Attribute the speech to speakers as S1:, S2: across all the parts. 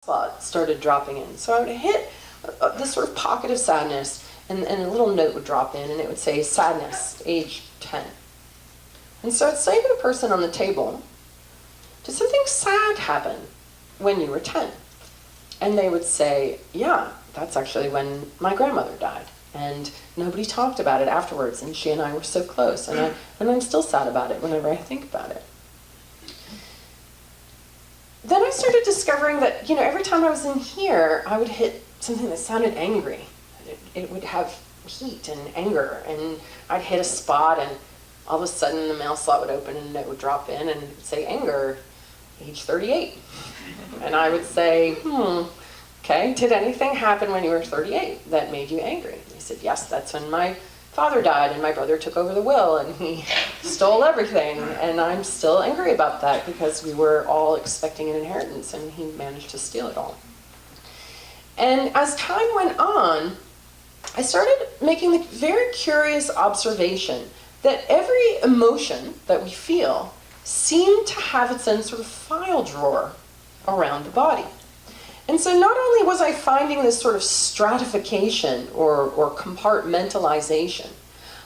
S1: spot started dropping in. So I would hit this sort of pocket of sadness, and a little note would drop in, and it would say, sadness, age 10. And so I'd say to the person on the table, did something sad happen when you were 10? And they would say, yeah, that's actually when my grandmother died. And nobody talked about it afterwards, and she and I were so close, and I'm still sad about it whenever I think about it. Then I started discovering that, every time I was in here, I would hit something that sounded angry. It would have heat and anger, and I'd hit a spot, and all of a sudden the mail slot would open and it would drop in and it would say, anger, age 38. And I would say, okay, did anything happen when you were 38 that made you angry? And they said, yes, that's when my father died and my brother took over the will and he stole everything, and I'm still angry about that because we were all expecting an inheritance and he managed to steal it all. And as time went on, I started making the very curious observation that every emotion that we feel seemed to have its own sort of file drawer around the body. And so not only was I finding this sort of stratification or compartmentalization,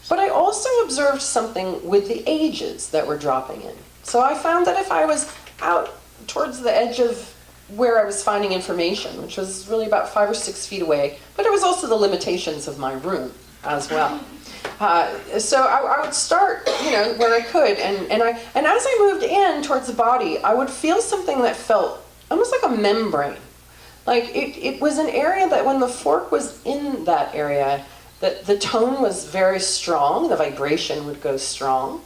S1: but I also observed something with the ages that were dropping in. So I found that if I was out towards the edge of where I was finding information, which was really about 5 or 6 feet away, but it was also the limitations of my room as well. So I would start, where I could, and as I moved in towards the body, I would feel something that felt almost like a membrane. Like it was an area that when the fork was in that area, that the tone was very strong, the vibration would go strong,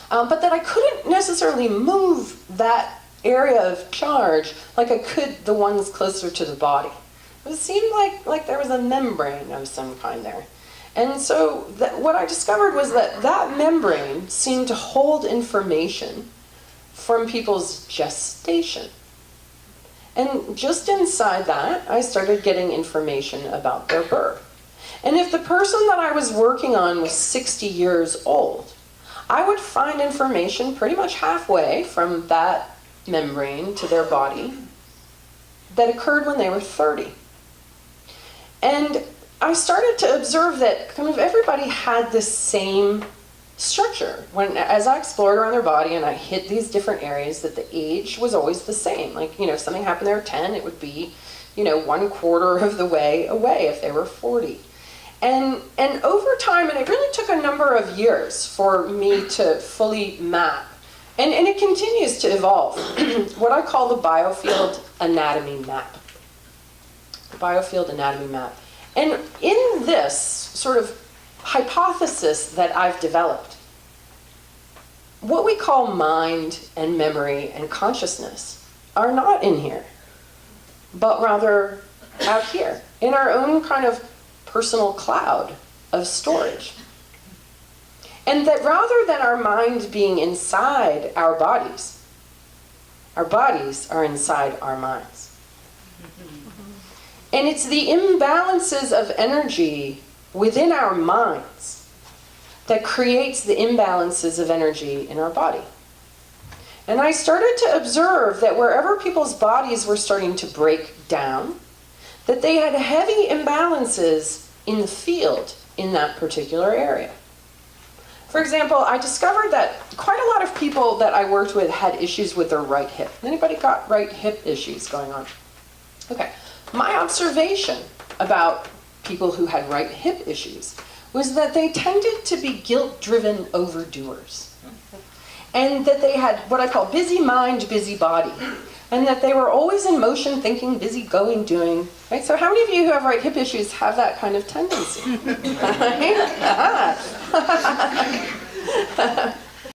S1: but that I couldn't necessarily move that area of charge like I could the ones closer to the body. It seemed like there was a membrane of some kind there. And so what I discovered was that membrane seemed to hold information from people's gestation. And just inside that, I started getting information about their birth. And if the person that I was working on was 60 years old, I would find information pretty much halfway from that membrane to their body that occurred when they were 30. And I started to observe that kind of everybody had this same structure. As I explored around their body and I hit these different areas, that the age was always the same. Like, if something happened they were 10, it would be, 1/4 of the way away if they were 40. And over time, and it really took a number of years for me to fully map, and it continues to evolve, what I call the Biofield anatomy map. The Biofield anatomy map. And in this sort of hypothesis that I've developed, what we call mind and memory and consciousness are not in here, but rather out here, in our own kind of personal cloud of storage. And that rather than our mind being inside our bodies are inside our minds. And it's the imbalances of energy within our minds that creates the imbalances of energy in our body. And I started to observe that wherever people's bodies were starting to break down, that they had heavy imbalances in the field in that particular area. For example, I discovered that quite a lot of people that I worked with had issues with their right hip. Anybody got right hip issues going on? Okay. My observation about people who had right hip issues was that they tended to be guilt-driven overdoers. And that they had what I call busy mind, busy body. And that they were always in motion, thinking, busy going, doing. Right? So how many of you who have right hip issues have that kind of tendency?